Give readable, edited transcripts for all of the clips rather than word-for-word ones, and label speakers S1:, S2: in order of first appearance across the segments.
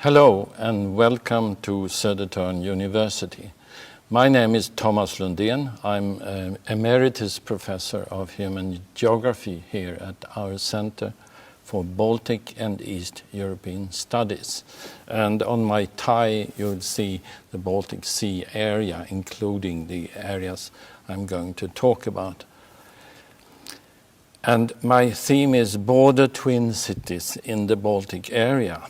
S1: Hello and welcome to Södertörn University. My name is Thomas Lundén. I'm an emeritus professor of human geography here at our Center for Baltic and East European Studies. And on my tie you'll see the Baltic Sea area, including the areas I'm going to talk about. And my theme is border twin cities in the Baltic area.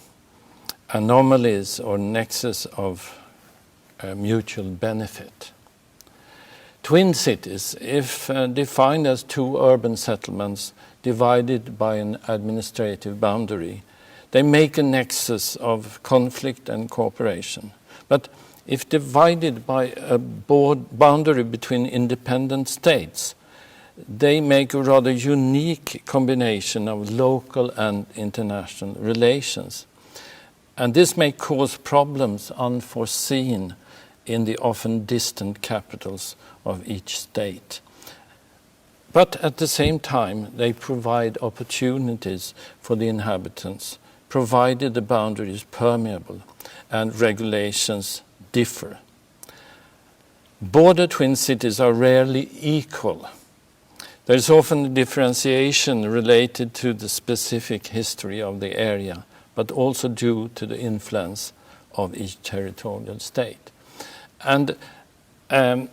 S1: Anomalies or nexus of mutual benefit. Twin cities, if defined as two urban settlements divided by an administrative boundary, they make a nexus of conflict and cooperation. But if divided by a boundary between independent states, they make a rather unique combination of local and international relations. And this may cause problems unforeseen in the often distant capitals of each state. But at the same time, they provide opportunities for the inhabitants, provided the boundary is permeable and regulations differ. Border twin cities are rarely equal. There is often a differentiation related to the specific history of the area, but also due to the influence of each territorial state. And I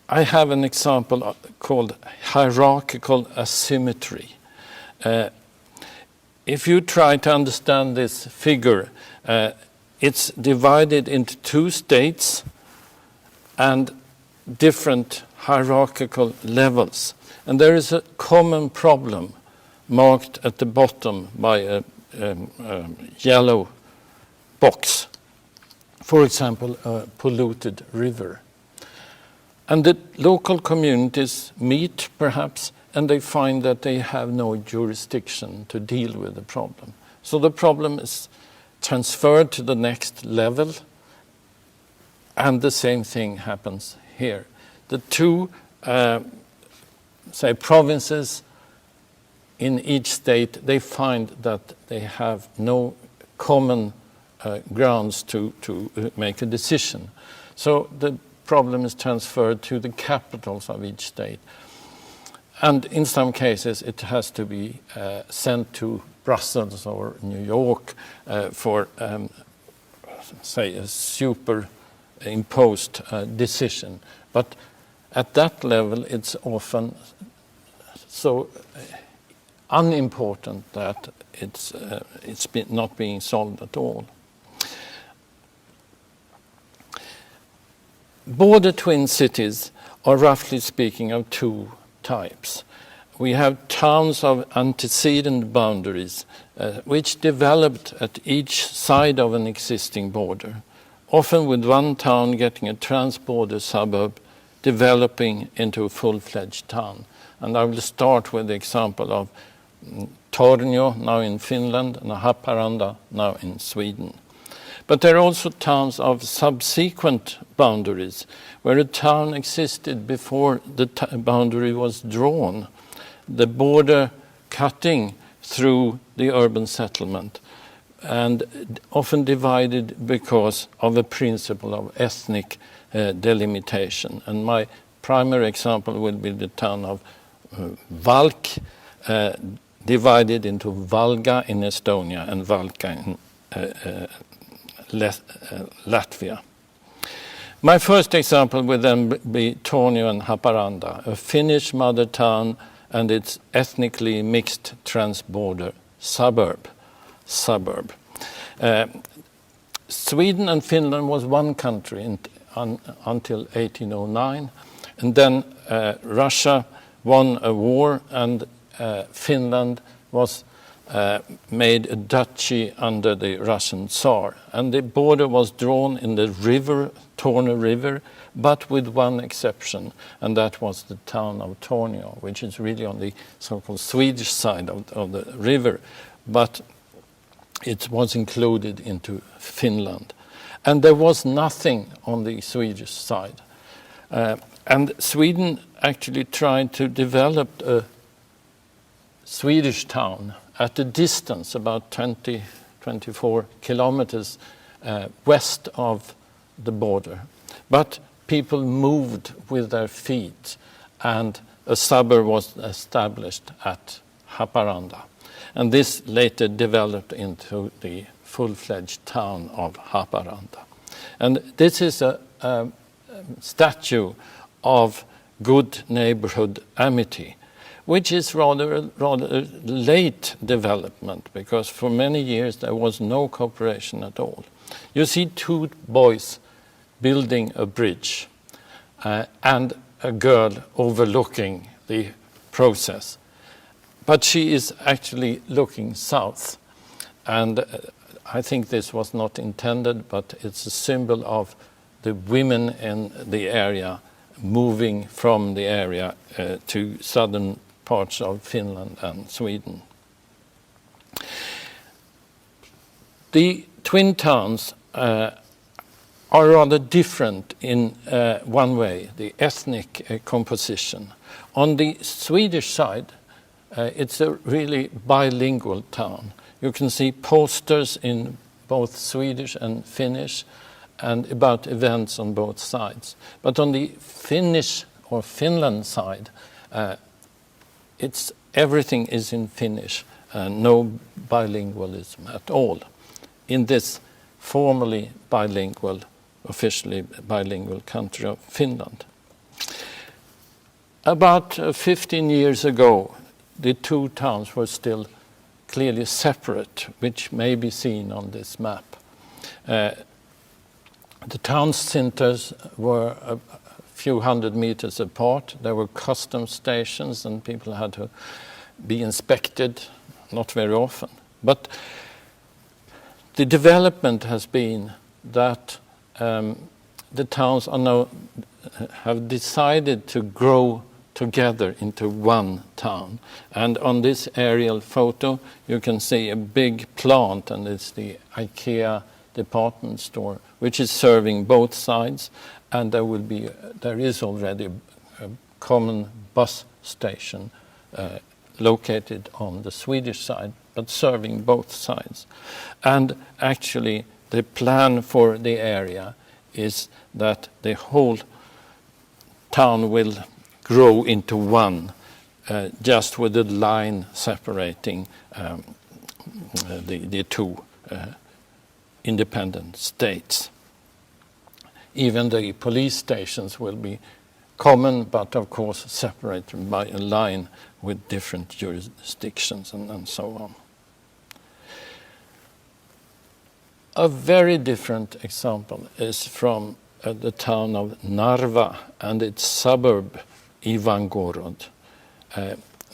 S1: have an example called hierarchical asymmetry. If you try to understand this figure, it's divided into two states and different hierarchical levels. And there is a common problem marked at the bottom by a yellow box, for example, a polluted river. And the local communities meet, perhaps, and they find that they have no jurisdiction to deal with the problem. So the problem is transferred to the next level, and the same thing happens here. The two, provinces in each state, they find that they have no common grounds to make a decision. So the problem is transferred to the capitals of each state. And in some cases, it has to be sent to Brussels or New York for, a superimposed decision. But at that level, it's often so unimportant that it's not being solved at all. Border twin cities are, roughly speaking, of two types. We have towns of antecedent boundaries, which developed at each side of an existing border, often with one town getting a trans-border suburb developing into a full-fledged town. And I will start with the example of Tornio, now in Finland, and Haparanda, now in Sweden. But there are also towns of subsequent boundaries, where a town existed before the boundary was drawn, the border cutting through the urban settlement, and often divided because of a principle of ethnic delimitation. And my primary example will be the town of Valk, divided into Valga in Estonia and Valka in Latvia. My first example will then be Tornio and Haparanda, a Finnish mother town and its ethnically mixed trans-border suburb. Sweden and Finland was one country until 1809, and then Russia won a war, and Finland was made a duchy under the Russian Tsar. And the border was drawn in the river, Torne River, but with one exception, and that was the town of Tornio, which is really on the so-called Swedish side of the river, but it was included into Finland. And there was nothing on the Swedish side. And Sweden actually tried to develop a Swedish town at a distance about 20, 24 kilometers west of the border. But people moved with their feet, and a suburb was established at Haparanda. And this later developed into the full-fledged town of Haparanda. And this is a statue of good neighborhood amity, which is rather late development, because for many years there was no cooperation at all. You see two boys building a bridge and a girl overlooking the process. But she is actually looking south. And I think this was not intended, but it's a symbol of the women in the area moving from the area to southern parts of Finland and Sweden. The twin towns are rather different in one way, the ethnic composition. On the Swedish side, it's a really bilingual town. You can see posters in both Swedish and Finnish and about events on both sides. But on the Finnish or Finland side, everything is in Finnish, no bilingualism at all in this formally bilingual, officially bilingual country of Finland. About 15 years ago, the two towns were still clearly separate, which may be seen on this map. The town centers were a few hundred meters apart. There were custom stations and people had to be inspected, not very often. But the development has been that the towns are now have decided to grow together into one town. And on this aerial photo, you can see a big plant, and it's the IKEA department store, which is serving both sides. And there is already a common bus station located on the Swedish side, but serving both sides. And actually, the plan for the area is that the whole town will grow into one, just with a line separating the two independent states. Even the police stations will be common, but of course separated by a line with different jurisdictions and so on. A very different example is from the town of Narva and its suburb Ivangorod.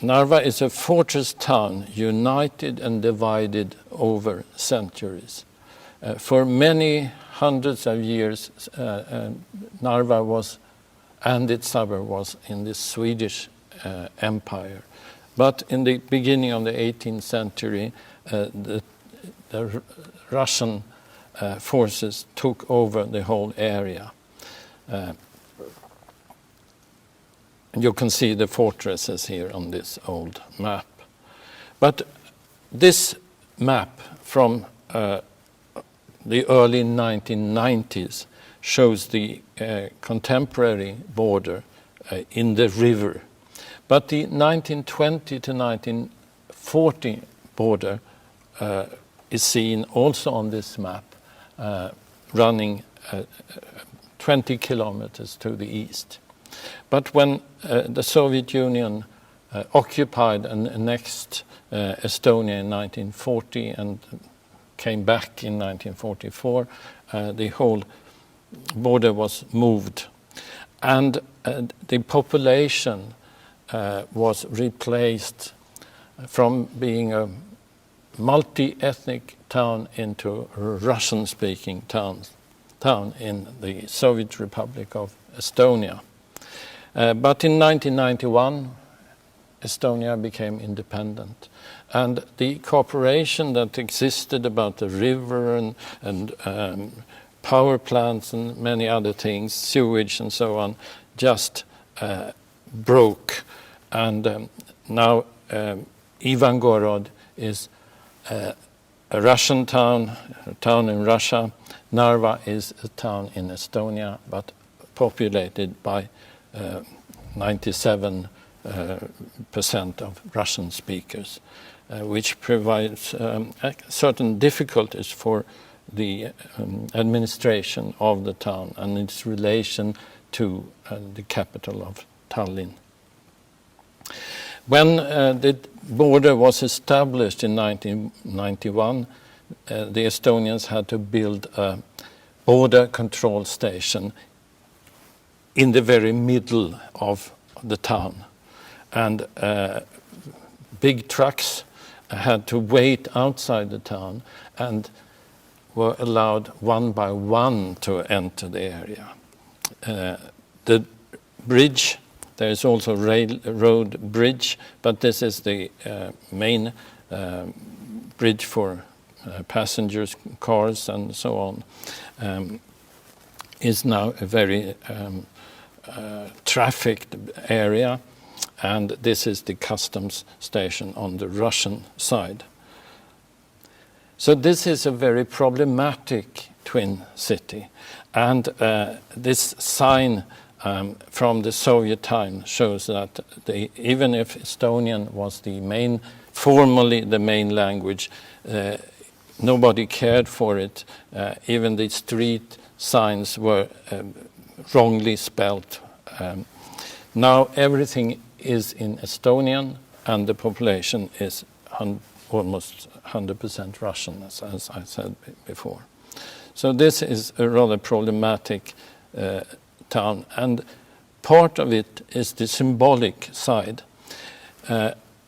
S1: Narva is a fortress town united and divided over centuries. For many hundreds of years, Narva was, and its suburb was, in the Swedish Empire. But in the beginning of the 18th century, the Russian forces took over the whole area. And you can see the fortresses here on this old map. But this map from the early 1990s shows the contemporary border in the river. But the 1920 to 1940 border is seen also on this map, running 20 kilometers to the east. But when the Soviet Union occupied and annexed Estonia in 1940 and came back in 1944, the whole border was moved. And the population was replaced from being a multi-ethnic town into a Russian-speaking town in the Soviet Republic of Estonia. But in 1991, Estonia became independent. And the cooperation that existed about the river and power plants and many other things, sewage and so on, just broke. And now Ivangorod is a Russian town, a town in Russia. Narva is a town in Estonia, but populated by 97% of Russian speakers, which provides certain difficulties for the administration of the town and its relation to the capital of Tallinn. When the border was established in 1991, the Estonians had to build a border control station in the very middle of the town. And big trucks had to wait outside the town and were allowed one by one to enter the area. The bridge, there is also road bridge, but this is the main bridge for passengers, cars, and so on, is now a very trafficked area, and this is the customs station on the Russian side. So this is a very problematic twin city, and this sign from the Soviet time shows that even if Estonian was formally the main language, nobody cared for it. Even the street signs were wrongly spelt. Now everything is in Estonian, and the population is almost 100% Russian, as I said before. So this is a rather problematic town, and part of it is the symbolic side.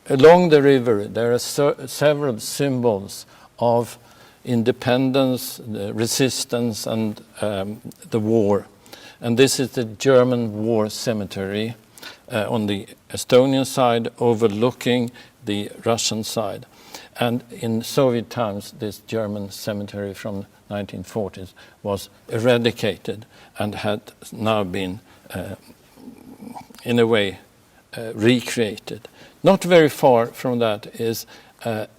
S1: Along the river there are several symbols of independence, the resistance, and the war. And this is the German war cemetery on the Estonian side, overlooking the Russian side. And in Soviet times, this German cemetery from 1940s was eradicated and had now been, in a way, recreated. Not very far from that is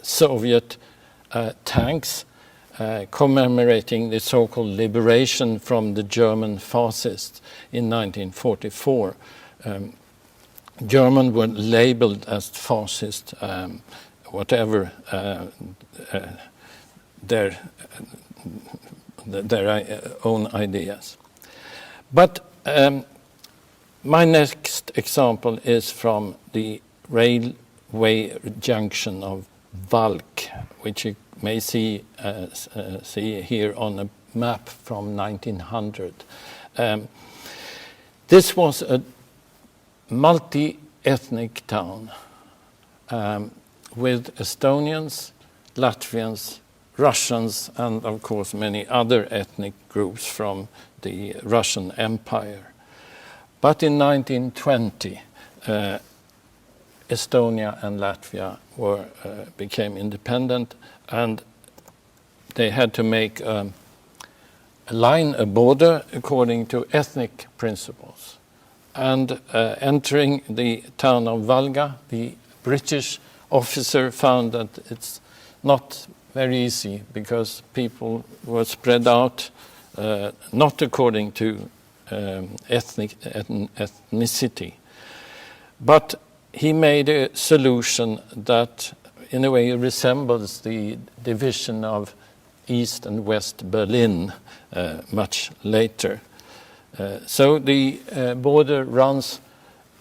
S1: Soviet tanks commemorating the so-called liberation from the German fascists in 1944. Germans were labeled as fascist, whatever their own ideas. But my next example is from the railway junction of Valk, which you may see here on a map from 1900. This was a multi-ethnic town with Estonians, Latvians, Russians, and of course many other ethnic groups from the Russian Empire. But in 1920, Estonia and Latvia became independent, and they had to make a border according to ethnic principles. And entering the town of Valga, the British officer found that it's not very easy because people were spread out, not according to ethnicity. But he made a solution that in a way resembles the division of East and West Berlin much later. So the border runs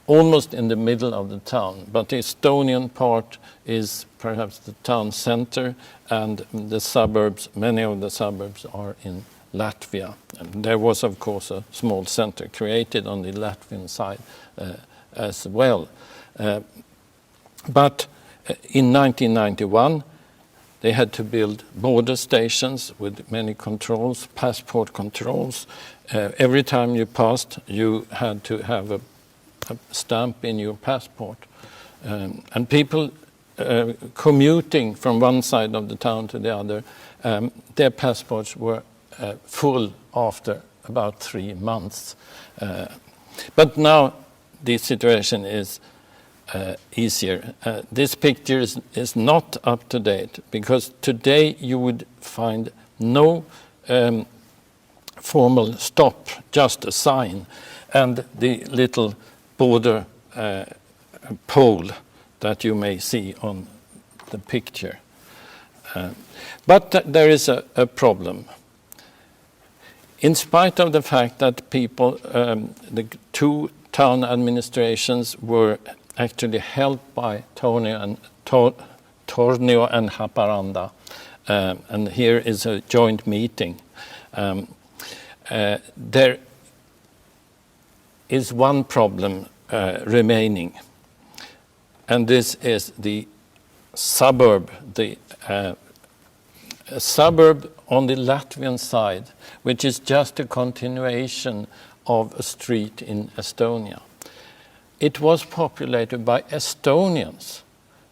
S1: almost in the middle of the town, but the Estonian part is perhaps the town center, and the suburbs, many of the suburbs are in Latvia. And there was, of course, a small center created on the Latvian side as well. But in 1991, they had to build border stations with many controls, passport controls. Every time you passed, you had to have a stamp in your passport. And people commuting from one side of the town to the other, their passports were full after about 3 months. But now the situation is easier. This picture is not up to date, because today you would find no formal stop, just a sign, and the little border pole that you may see on the picture. But there is a problem. In spite of the fact that people, the two town administrations were actually helped by Tornio and Haparanda, and here is a joint meeting. There is one problem remaining, and this is the suburb, a suburb on the Latvian side, which is just a continuation of a street in Estonia. It was populated by Estonians,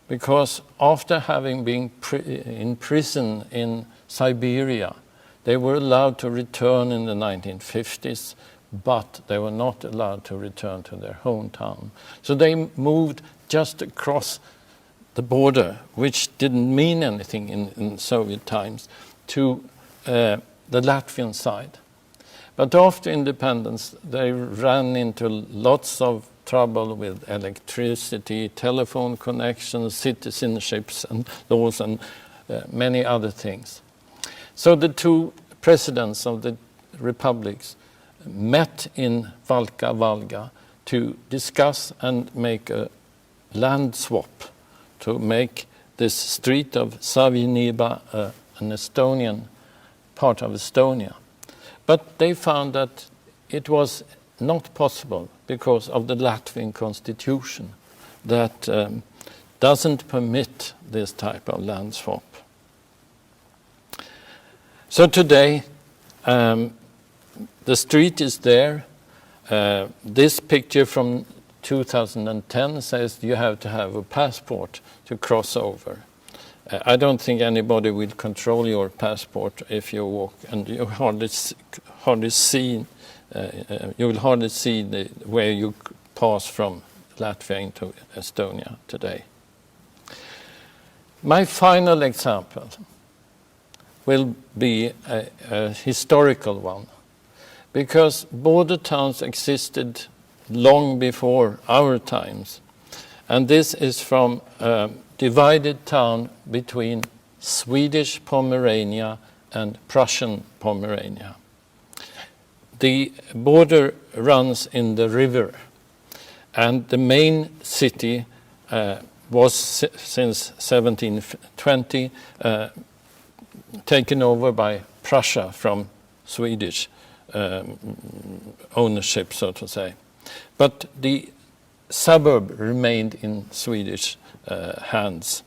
S1: because after having been in prison in Siberia, they were allowed to return in the 1950s, but they were not allowed to return to their hometown. So they moved just across the border, which didn't mean anything in Soviet times, to the Latvian side. But after independence, they ran into lots of trouble with electricity, telephone connections, citizenships and laws, and many other things. So the two presidents of the republics met in Valga to discuss and make a land swap, to make this street of Saviniba an Estonian part of Estonia. But they found that it was not possible because of the Latvian constitution that doesn't permit this type of land swap. So today, the street is there. This picture from 2010 says you have to have a passport to cross over. I don't think anybody will control your passport if you walk, and you hardly see you will hardly see where you pass from Latvia into Estonia today. My final example will be a historical one, because border towns existed long before our times, and this is from a divided town between Swedish Pomerania and Prussian Pomerania. The border runs in the river, and the main city was since 1720 taken over by Prussia from Swedish ownership, so to say. But the suburb remained in Swedish hands.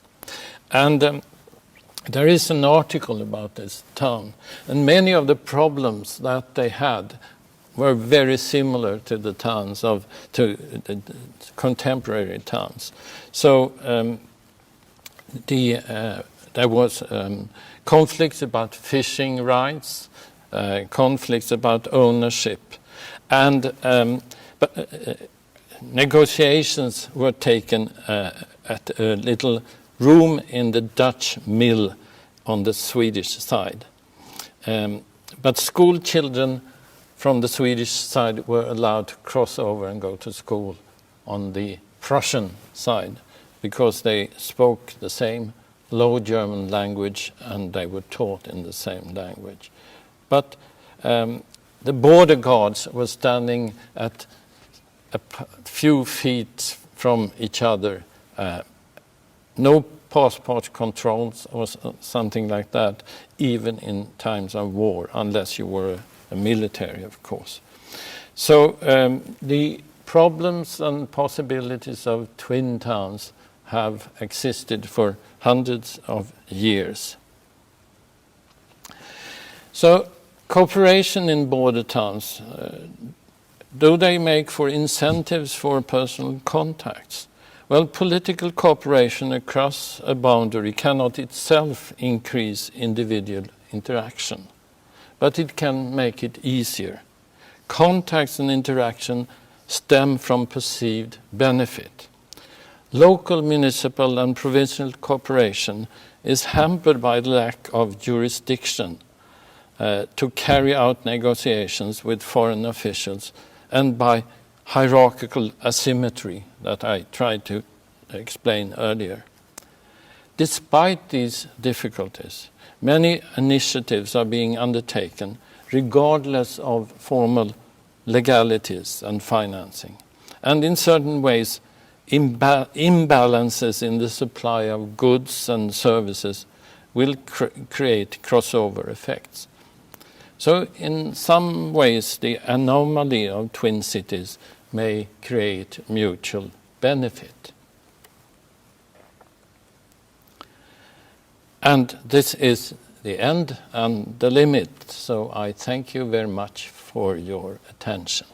S1: And there is an article about this town, and many of the problems that they had were very similar to the towns to the contemporary towns. So there was conflicts about fishing rights, conflicts about ownership, and negotiations were taken at a little room in the Dutch mill on the Swedish side. But school children from the Swedish side were allowed to cross over and go to school on the Prussian side, because they spoke the same Low German language and they were taught in the same language. But the border guards were standing at a few feet from each other. No passport controls or something like that, even in times of war, unless you were a military, of course. So the problems and possibilities of twin towns have existed for hundreds of years. So cooperation in border towns, do they make for incentives for personal contacts? Well, political cooperation across a boundary cannot itself increase individual interaction, but it can make it easier. Contacts and interaction stem from perceived benefit. Local, municipal and provincial cooperation is hampered by the lack of jurisdiction to carry out negotiations with foreign officials and by hierarchical asymmetry that I tried to explain earlier. Despite these difficulties, many initiatives are being undertaken regardless of formal legalities and financing. And in certain ways, imbalances in the supply of goods and services will create crossover effects. So in some ways, the anomaly of twin cities may create mutual benefit. And this is the end and the limit. So I thank you very much for your attention.